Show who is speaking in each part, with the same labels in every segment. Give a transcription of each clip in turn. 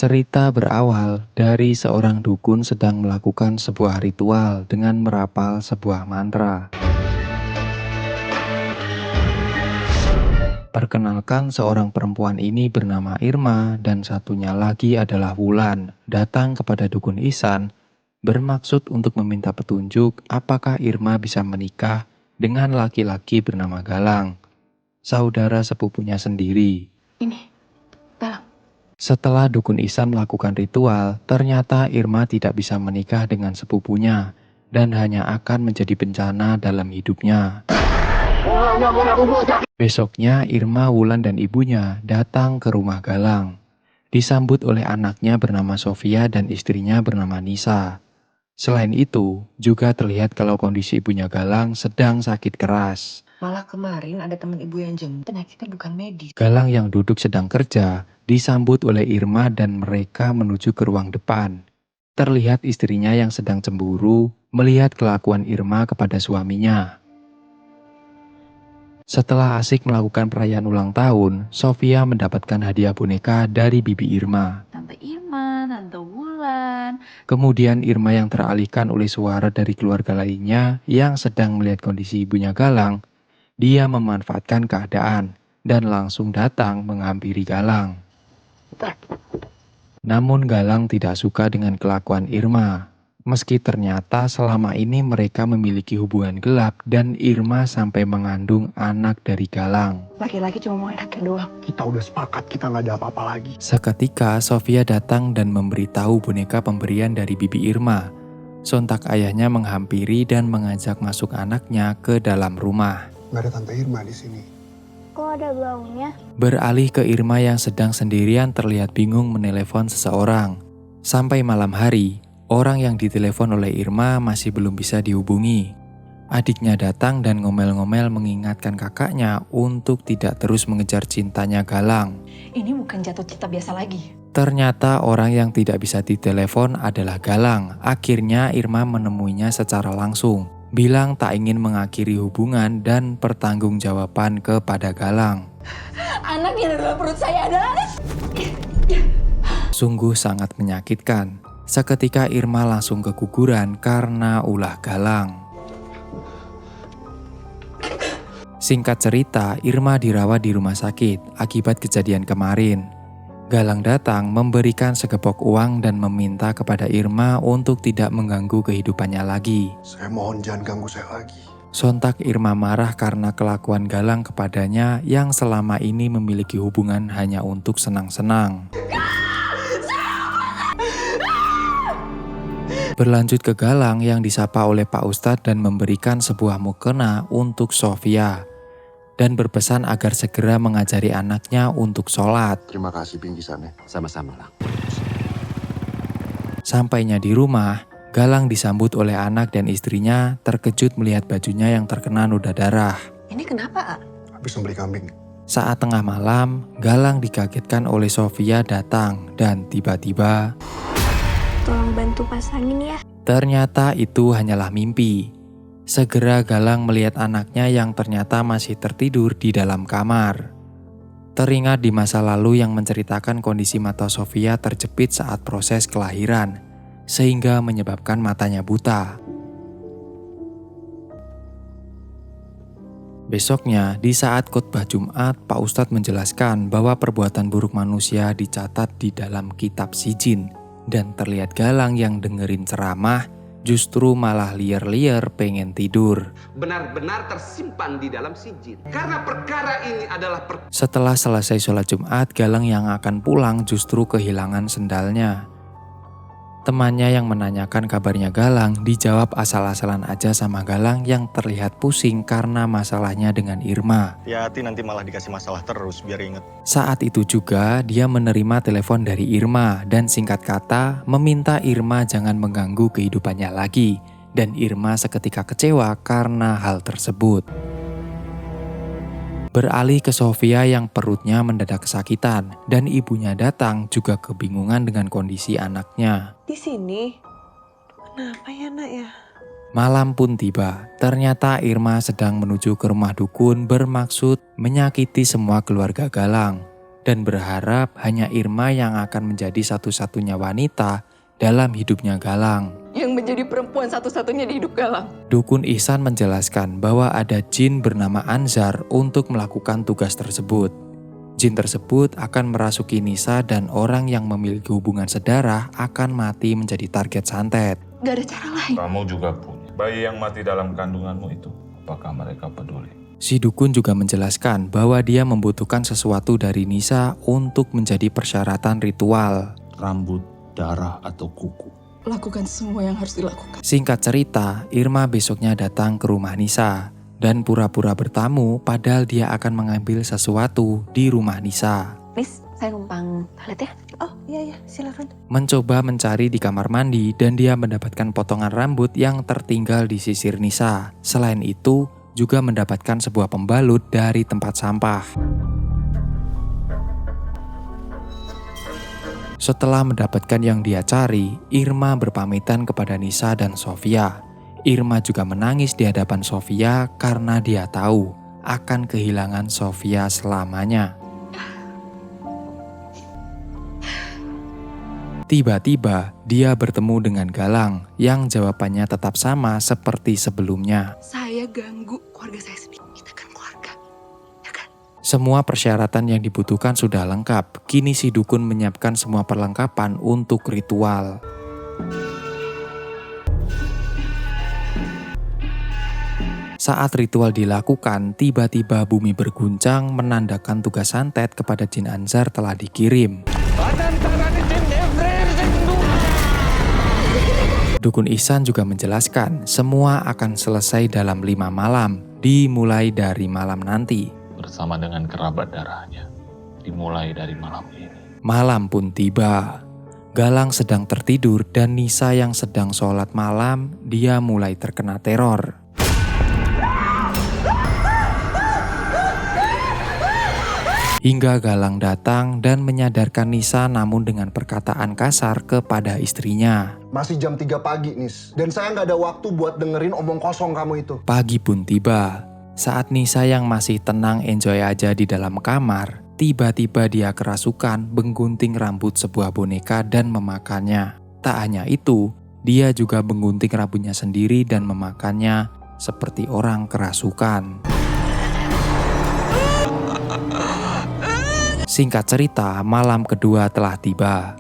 Speaker 1: Cerita berawal dari seorang dukun sedang melakukan sebuah ritual dengan merapal sebuah mantra. Perkenalkan, seorang perempuan ini bernama Irma dan satunya lagi adalah Wulan datang kepada dukun Ihsan bermaksud untuk meminta petunjuk apakah Irma bisa menikah dengan laki-laki bernama Galang, saudara sepupunya sendiri.
Speaker 2: Ini, Galang.
Speaker 1: Setelah dukun Ihsan melakukan ritual, ternyata Irma tidak bisa menikah dengan sepupunya dan hanya akan menjadi bencana dalam hidupnya. Besoknya Irma, Wulan dan ibunya datang ke rumah Galang. Disambut oleh anaknya bernama Sofia dan istrinya bernama Nisa. Selain itu, juga terlihat kalau kondisi ibunya Galang sedang sakit keras.
Speaker 2: Malah kemarin ada teman ibu yang jemput, penyakitnya bukan medis.
Speaker 1: Galang yang duduk sedang kerja disambut oleh Irma dan mereka menuju ke ruang depan. Terlihat istrinya yang sedang cemburu melihat kelakuan Irma kepada suaminya. Setelah asik melakukan perayaan ulang tahun, Sofia mendapatkan hadiah boneka dari bibi Irma.
Speaker 3: Tante Irma, Tante Wulan.
Speaker 1: Kemudian Irma yang teralihkan oleh suara dari keluarga lainnya yang sedang melihat kondisi ibunya Galang, dia memanfaatkan keadaan dan langsung datang menghampiri Galang. Namun Galang tidak suka dengan kelakuan Irma. Meski ternyata selama ini mereka memiliki hubungan gelap dan Irma sampai mengandung anak dari Galang.
Speaker 2: Laki-laki cuma mau enaknya doang.
Speaker 4: Kita udah sepakat, kita nggak ada apa-apa lagi.
Speaker 1: Seketika Sofia datang dan memberitahu boneka pemberian dari bibi Irma. Sontak ayahnya menghampiri dan mengajak masuk anaknya ke dalam rumah.
Speaker 4: Nggak ada Tante Irma di sini.
Speaker 5: Kok ada gaungnya?
Speaker 1: Beralih ke Irma yang sedang sendirian terlihat bingung menelepon seseorang. Sampai malam hari, orang yang ditelepon oleh Irma masih belum bisa dihubungi. Adiknya datang dan ngomel-ngomel mengingatkan kakaknya untuk tidak terus mengejar cintanya Galang.
Speaker 2: Ini bukan jatuh cinta biasa lagi.
Speaker 1: Ternyata orang yang tidak bisa ditelepon adalah Galang. Akhirnya Irma menemuinya secara langsung, bilang tak ingin mengakhiri hubungan dan pertanggungjawaban kepada Galang.
Speaker 2: Anak yang ada dalam perut saya adalah...
Speaker 1: Sungguh sangat menyakitkan. Seketika Irma langsung keguguran karena ulah Galang. Singkat cerita, Irma dirawat di rumah sakit akibat kejadian kemarin. Galang datang memberikan segepok uang dan meminta kepada Irma untuk tidak mengganggu kehidupannya lagi.
Speaker 4: Saya mohon jangan ganggu saya lagi.
Speaker 1: Sontak Irma marah karena kelakuan Galang kepadanya yang selama ini memiliki hubungan hanya untuk senang-senang. Berlanjut ke Galang yang disapa oleh Pak Ustadz dan memberikan sebuah mukena untuk Sofia. Dan berpesan agar segera mengajari anaknya untuk sholat.
Speaker 4: Terima kasih bingkisannya.
Speaker 6: Sama-sama lah.
Speaker 1: Sampainya di rumah, Galang disambut oleh anak dan istrinya terkejut melihat bajunya yang terkena noda darah.
Speaker 2: Ini kenapa, A?
Speaker 4: Habis membeli kambing.
Speaker 1: Saat tengah malam, Galang dikagetkan oleh Sofia datang dan tiba-tiba
Speaker 5: Tolong bantu pasangin ya.
Speaker 1: ternyata itu hanyalah mimpi. Segera Galang melihat anaknya yang ternyata masih tertidur di dalam kamar. Teringat di masa lalu yang menceritakan kondisi mata Sofia terjepit saat proses kelahiran, sehingga menyebabkan matanya buta. Besoknya, di saat khotbah Jumat, Pak Ustadz menjelaskan bahwa perbuatan buruk manusia dicatat di dalam kitab Sijin, dan terlihat Galang yang dengerin ceramah justru malah liar-liar pengen tidur.
Speaker 6: Benar-benar tersimpan di dalam sijin. Karena perkara ini adalah
Speaker 1: Setelah selesai sholat Jumat, Galang yang akan pulang justru kehilangan sendalnya. Temannya yang menanyakan kabarnya Galang dijawab asal-asalan aja sama Galang yang terlihat pusing karena masalahnya dengan Irma.
Speaker 7: Hati-hati nanti malah dikasih masalah terus biar inget.
Speaker 1: Saat itu juga dia menerima telepon dari Irma dan singkat kata meminta Irma jangan mengganggu kehidupannya lagi. Dan Irma seketika kecewa karena hal tersebut. Beralih ke Sofia yang perutnya mendadak kesakitan dan ibunya datang juga kebingungan dengan kondisi anaknya.
Speaker 2: Di sini? Kenapa ya, Nak ya?
Speaker 1: Malam pun tiba, ternyata Irma sedang menuju ke rumah dukun bermaksud menyakiti semua keluarga Galang. dan berharap hanya Irma yang akan menjadi satu-satunya wanita dalam hidupnya Galang.
Speaker 2: Yang menjadi perempuan satu-satunya di hidup Galang.
Speaker 1: Dukun Ihsan menjelaskan bahwa ada jin bernama Anzar untuk melakukan tugas tersebut. Jin tersebut akan merasuki Nisa dan orang yang memiliki hubungan sedarah akan mati menjadi target santet.
Speaker 2: Gak ada cara lain.
Speaker 8: Kamu juga punya bayi yang mati dalam kandunganmu itu. Apakah mereka peduli?
Speaker 1: Si dukun juga menjelaskan bahwa dia membutuhkan sesuatu dari Nisa untuk menjadi persyaratan ritual.
Speaker 9: Rambut, darah, atau kuku.
Speaker 2: Lakukan semua yang harus dilakukan.
Speaker 1: Singkat cerita, Irma besoknya datang ke rumah Nisa dan pura-pura bertamu padahal dia akan mengambil sesuatu di rumah Nisa.
Speaker 5: Miss, saya numpang toilet ya.
Speaker 2: Oh iya silakan.
Speaker 1: Mencoba mencari di kamar mandi dan dia mendapatkan potongan rambut yang tertinggal di sisir Nisa. Selain itu, juga mendapatkan sebuah pembalut dari tempat sampah. Setelah mendapatkan yang dia cari, Irma berpamitan kepada Nisa dan Sofia. Irma juga menangis di hadapan Sofia karena dia tahu akan kehilangan Sofia selamanya. Tiba-tiba, dia bertemu dengan Galang yang jawabannya tetap sama seperti sebelumnya.
Speaker 2: Saya ganggu keluarga saya sendiri. Kita kan keluarga. Ya kan?
Speaker 1: Semua persyaratan yang dibutuhkan sudah lengkap. Kini si dukun menyiapkan semua perlengkapan untuk ritual. Saat ritual dilakukan, tiba-tiba bumi berguncang menandakan tugas santet kepada Jin Anzar telah dikirim. Dukun Ihsan juga menjelaskan semua akan selesai dalam 5 malam, dimulai dari malam nanti.
Speaker 9: Bersama dengan kerabat darahnya. Dimulai dari malam ini.
Speaker 1: Malam pun tiba. Galang sedang tertidur dan Nisa yang sedang sholat malam, dia mulai terkena teror. Hingga Galang datang dan menyadarkan Nisa namun dengan perkataan kasar kepada istrinya.
Speaker 4: Masih jam 3 pagi, Nis. Dan saya nggak ada waktu buat dengerin omong kosong kamu itu.
Speaker 1: Pagi pun tiba. Saat Nisa yang masih tenang enjoy aja di dalam kamar, tiba-tiba dia kerasukan menggunting rambut sebuah boneka dan memakannya. Tak hanya itu, dia juga menggunting rambutnya sendiri dan memakannya seperti orang kerasukan. Singkat cerita, malam kedua telah tiba.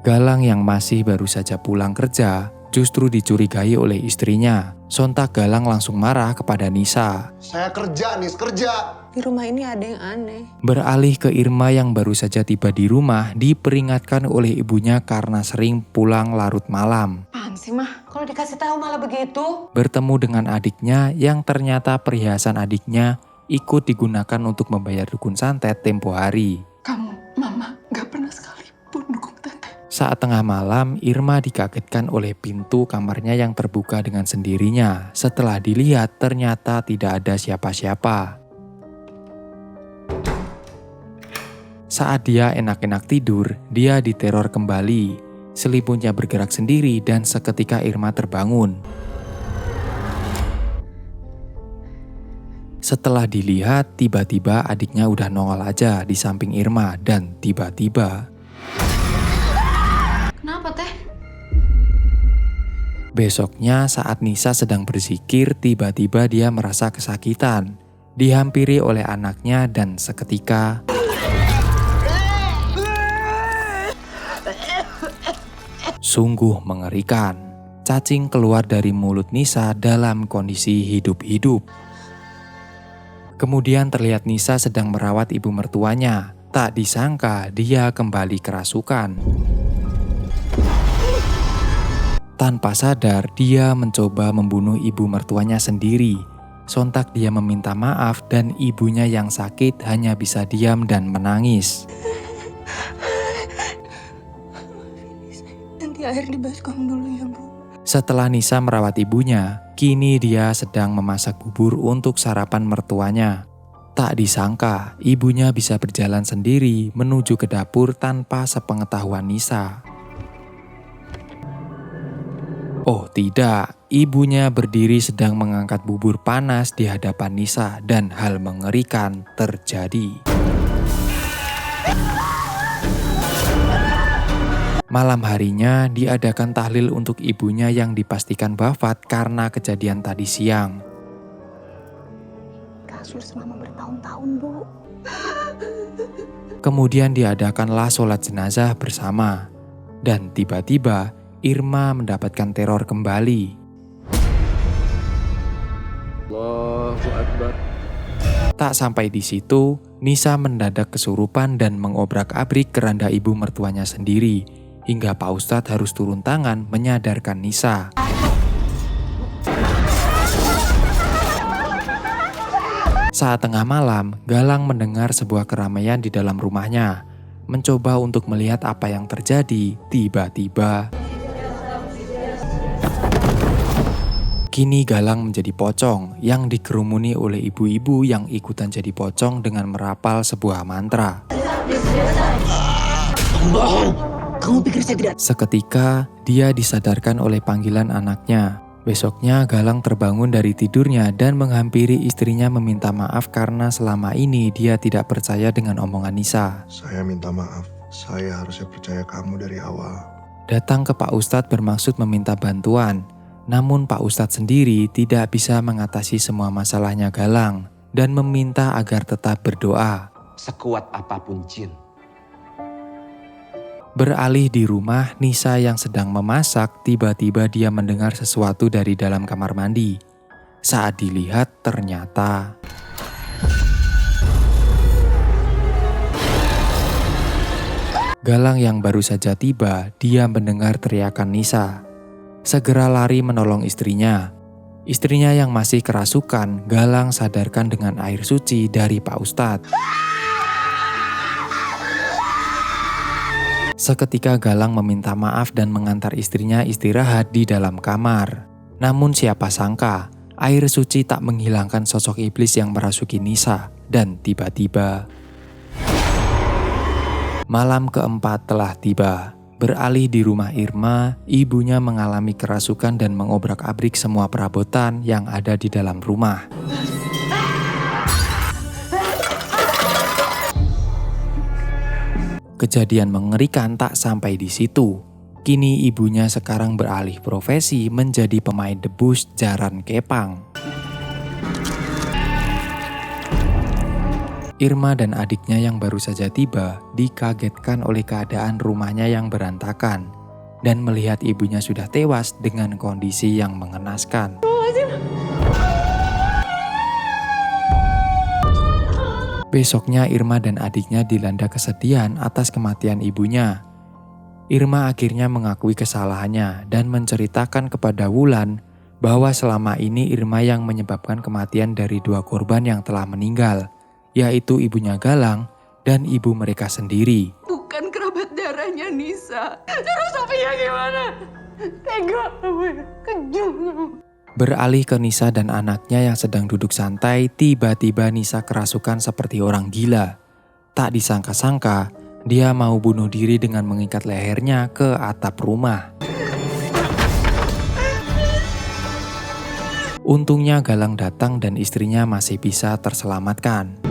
Speaker 1: Galang yang masih baru saja pulang kerja justru dicurigai oleh istrinya. Sontak Galang langsung marah kepada Nisa.
Speaker 4: Saya kerja, Nis, kerja.
Speaker 2: Di rumah ini ada yang aneh.
Speaker 1: Beralih ke Irma yang baru saja tiba di rumah, diperingatkan oleh ibunya karena sering pulang larut malam.
Speaker 2: Apaan sih mah? Kalau dikasih tahu malah begitu.
Speaker 1: Bertemu dengan adiknya yang ternyata perhiasan adiknya ikut digunakan untuk membayar dukun santet tempo hari.
Speaker 2: Kamu, mama, gak pernah sekalipun dukung teteh.
Speaker 1: Saat tengah malam, Irma dikagetkan oleh pintu kamarnya yang terbuka dengan sendirinya. Setelah dilihat, ternyata tidak ada siapa-siapa. Saat dia enak-enak tidur, dia diteror kembali. Selimutnya bergerak sendiri dan seketika Irma terbangun. Setelah dilihat, tiba-tiba adiknya udah nongol aja di samping Irma dan tiba-tiba...
Speaker 3: Kenapa teh?
Speaker 1: Besoknya saat Nisa sedang berzikir, tiba-tiba dia merasa kesakitan. Dihampiri oleh anaknya dan seketika... Sungguh mengerikan. Cacing keluar dari mulut Nisa dalam kondisi hidup-hidup. Kemudian terlihat Nisa sedang merawat ibu mertuanya. Tak disangka dia kembali kerasukan. Tanpa sadar, dia mencoba membunuh ibu mertuanya sendiri. Sontak dia meminta maaf dan ibunya yang sakit hanya bisa diam dan menangis.
Speaker 2: Nanti air di baskom dulu ya, Bu.
Speaker 1: Setelah Nisa merawat ibunya, kini dia sedang memasak bubur untuk sarapan mertuanya. Tak disangka, ibunya bisa berjalan sendiri menuju ke dapur tanpa sepengetahuan Nisa. Oh tidak, ibunya berdiri sedang mengangkat bubur panas di hadapan Nisa dan hal mengerikan terjadi. Malam harinya diadakan tahlil untuk ibunya yang dipastikan wafat karena kejadian tadi siang.
Speaker 5: Kasus selama bertahun-tahun, Bu.
Speaker 1: Kemudian diadakanlah sholat jenazah bersama. Dan tiba-tiba Irma mendapatkan teror kembali.
Speaker 6: Allahu Akbar.
Speaker 1: Tak sampai di situ, Nisa mendadak kesurupan dan mengobrak-abrik keranda ibu mertuanya sendiri, hingga Pak Ustadz harus turun tangan menyadarkan Nisa. Saat tengah malam, Galang mendengar sebuah keramaian di dalam rumahnya. Mencoba untuk melihat apa yang terjadi, tiba-tiba kini Galang menjadi pocong yang dikerumuni oleh ibu-ibu yang ikutan jadi pocong dengan merapal sebuah mantra. Seketika dia disadarkan oleh panggilan anaknya. Besoknya Galang terbangun dari tidurnya dan menghampiri istrinya meminta maaf karena selama ini dia tidak percaya dengan omongan Nisa.
Speaker 4: Saya minta maaf, saya harusnya percaya kamu dari awal.
Speaker 1: Datang ke Pak Ustadz bermaksud meminta bantuan. Namun Pak Ustadz sendiri tidak bisa mengatasi semua masalahnya Galang dan meminta agar tetap berdoa.
Speaker 6: Sekuat apapun jin.
Speaker 1: Beralih di rumah, Nisa yang sedang memasak, tiba-tiba dia mendengar sesuatu dari dalam kamar mandi. Saat dilihat, ternyata Galang yang baru saja tiba, dia mendengar teriakan Nisa. Segera lari menolong istrinya. Istrinya yang masih kerasukan, Galang sadarkan dengan air suci dari Pak Ustadz. Seketika Galang meminta maaf dan mengantar istrinya istirahat di dalam kamar. Namun siapa sangka, air suci tak menghilangkan sosok iblis yang merasuki Nisa. Dan tiba-tiba malam keempat telah tiba. Beralih di rumah Irma, ibunya mengalami kerasukan dan mengobrak-abrik semua perabotan yang ada di dalam rumah. Kejadian mengerikan tak sampai di situ. Kini ibunya sekarang beralih profesi menjadi pemain debus jaran kepang. Irma dan adiknya yang baru saja tiba dikagetkan oleh keadaan rumahnya yang berantakan dan melihat ibunya sudah tewas dengan kondisi yang mengenaskan. Besoknya Irma dan adiknya dilanda kesedihan atas kematian ibunya. Irma akhirnya mengakui kesalahannya dan menceritakan kepada Wulan bahwa selama ini Irma yang menyebabkan kematian dari dua korban yang telah meninggal, yaitu ibunya Galang dan ibu mereka sendiri.
Speaker 2: Bukan kerabat darahnya Nisa. Terus Sophia gimana? Tega, kejam.
Speaker 1: Beralih ke Nisa dan anaknya yang sedang duduk santai, tiba-tiba Nisa kerasukan seperti orang gila. Tak disangka-sangka, dia mau bunuh diri dengan mengikat lehernya ke atap rumah. Untungnya Galang datang dan istrinya masih bisa terselamatkan.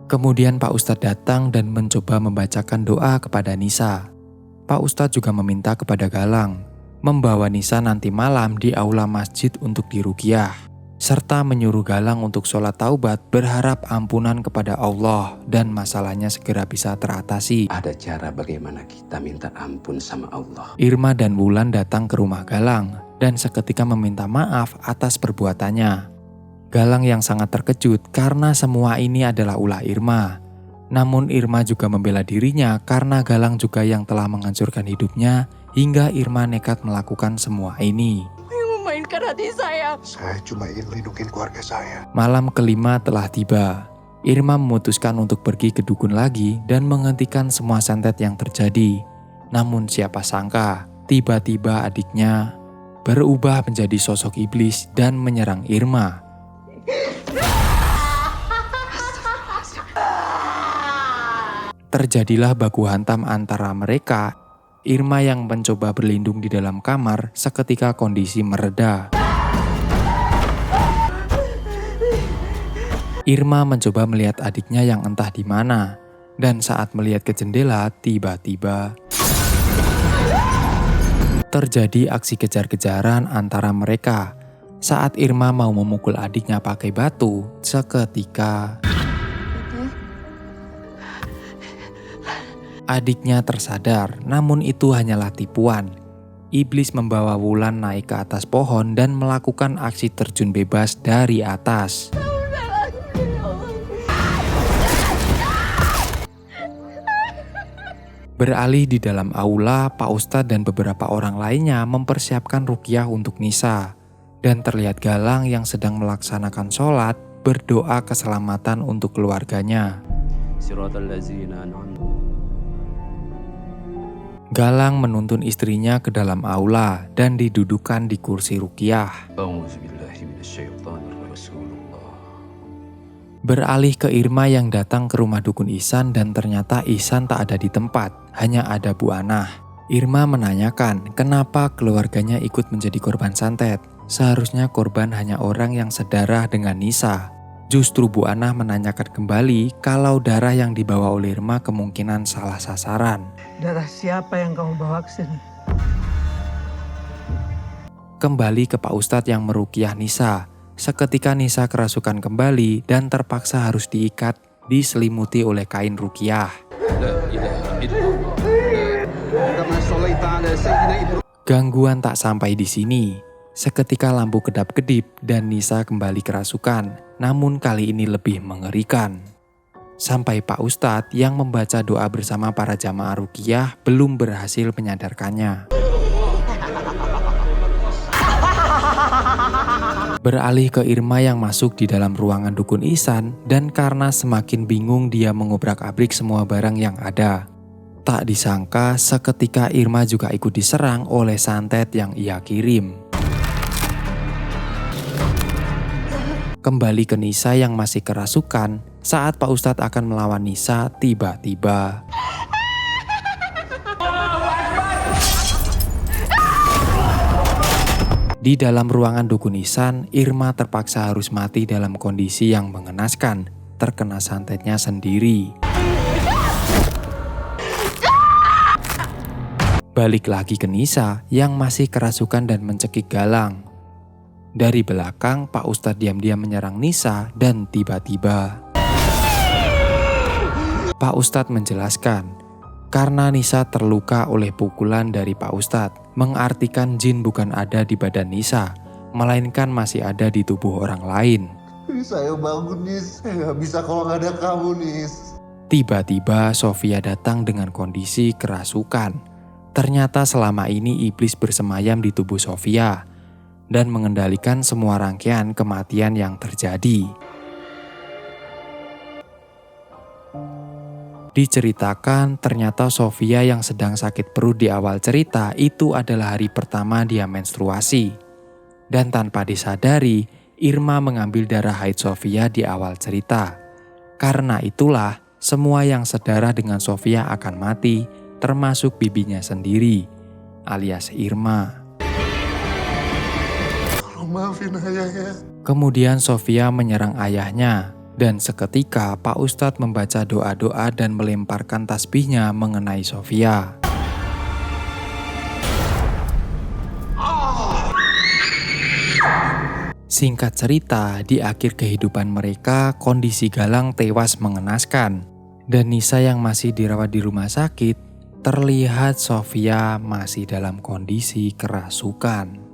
Speaker 1: Kemudian Pak Ustadz datang dan mencoba membacakan doa kepada Nisa. Pak Ustadz juga meminta kepada Galang membawa Nisa nanti malam di aula masjid untuk diruqyah, serta menyuruh Galang untuk sholat taubat berharap ampunan kepada Allah dan masalahnya segera bisa teratasi.
Speaker 6: Ada cara bagaimana kita minta ampun sama Allah.
Speaker 1: Irma dan Wulan datang ke rumah Galang dan seketika meminta maaf atas perbuatannya. Galang yang sangat terkejut karena semua ini adalah ulah Irma. Namun Irma juga membela dirinya karena Galang juga yang telah menghancurkan hidupnya hingga Irma nekat melakukan semua ini.
Speaker 2: Yang memainkan hati saya.
Speaker 4: Saya cuma ingin lindungin keluarga saya.
Speaker 1: Malam kelima telah tiba. Irma memutuskan untuk pergi ke dukun lagi dan menghentikan semua santet yang terjadi. Namun siapa sangka, tiba-tiba adiknya berubah menjadi sosok iblis dan menyerang Irma. Terjadilah baku hantam antara mereka. Irma yang mencoba berlindung di dalam kamar, seketika kondisi mereda. Irma mencoba melihat adiknya yang entah di mana. Dan saat melihat ke jendela, tiba-tiba terjadi aksi kejar-kejaran antara mereka. Saat Irma mau memukul adiknya pakai batu, seketika adiknya tersadar, namun itu hanyalah tipuan. Iblis membawa Wulan naik ke atas pohon dan melakukan aksi terjun bebas dari atas. Beralih di dalam aula, Pak Ustadz dan beberapa orang lainnya mempersiapkan ruqyah untuk Nisa. Dan terlihat Galang yang sedang melaksanakan sholat berdoa keselamatan untuk keluarganya. Galang menuntun istrinya ke dalam aula dan didudukan di kursi ruqyah. Beralih ke Irma yang datang ke rumah dukun Ihsan dan ternyata Ihsan tak ada di tempat, hanya ada Bu Anah. Irma menanyakan kenapa keluarganya ikut menjadi korban santet. Seharusnya korban hanya orang yang sedarah dengan Nisa. Justru Bu Anah menanyakan kembali kalau darah yang dibawa oleh Irma kemungkinan salah sasaran.
Speaker 10: Darah siapa yang kamu bawa ke sini?
Speaker 1: Kembali ke Pak Ustadz yang meruqyah Nisa. Seketika Nisa kerasukan kembali dan terpaksa harus diikat, diselimuti oleh kain ruqyah. Gangguan tak sampai di sini. Seketika lampu kedap-kedip dan Nisa kembali kerasukan, namun kali ini lebih mengerikan. Sampai Pak Ustadz yang membaca doa bersama para jamaah ruqyah belum berhasil menyadarkannya. Beralih ke Irma yang masuk di dalam ruangan dukun Ihsan dan karena semakin bingung dia mengobrak-abrik semua barang yang ada. Tak disangka seketika Irma juga ikut diserang oleh santet yang ia kirim. Kembali ke Nisa yang masih kerasukan, saat Pak Ustadz akan melawan Nisa, tiba-tiba di dalam ruangan dukun Ihsan, Irma terpaksa harus mati dalam kondisi yang mengenaskan, terkena santetnya sendiri. Balik lagi ke Nisa yang masih kerasukan dan mencekik Galang. Dari belakang, Pak Ustadz diam-diam menyerang Nisa dan tiba-tiba Pak Ustadz menjelaskan, karena Nisa terluka oleh pukulan dari Pak Ustadz, mengartikan jin bukan ada di badan Nisa, melainkan masih ada di tubuh orang lain.
Speaker 4: Saya bangun, Nis. Saya gak bisa kalau gak ada kamu, Nis.
Speaker 1: Tiba-tiba Sofia datang dengan kondisi kerasukan. Ternyata selama ini iblis bersemayam di tubuh Sofia dan mengendalikan semua rangkaian kematian yang terjadi. Diceritakan ternyata Sofia yang sedang sakit perut di awal cerita itu adalah hari pertama dia menstruasi. Dan tanpa disadari, Irma mengambil darah haid Sofia di awal cerita. Karena itulah, semua yang sedarah dengan Sofia akan mati, termasuk bibinya sendiri, alias Irma.
Speaker 4: Maafin ayah ya.
Speaker 1: Kemudian Sofia menyerang ayahnya. Dan seketika Pak Ustadz membaca doa-doa dan melemparkan tasbihnya mengenai Sofia. Singkat cerita, di akhir kehidupan mereka, kondisi Galang tewas mengenaskan. Dan Nisa yang masih dirawat di rumah sakit, terlihat Sofia masih dalam kondisi kerasukan.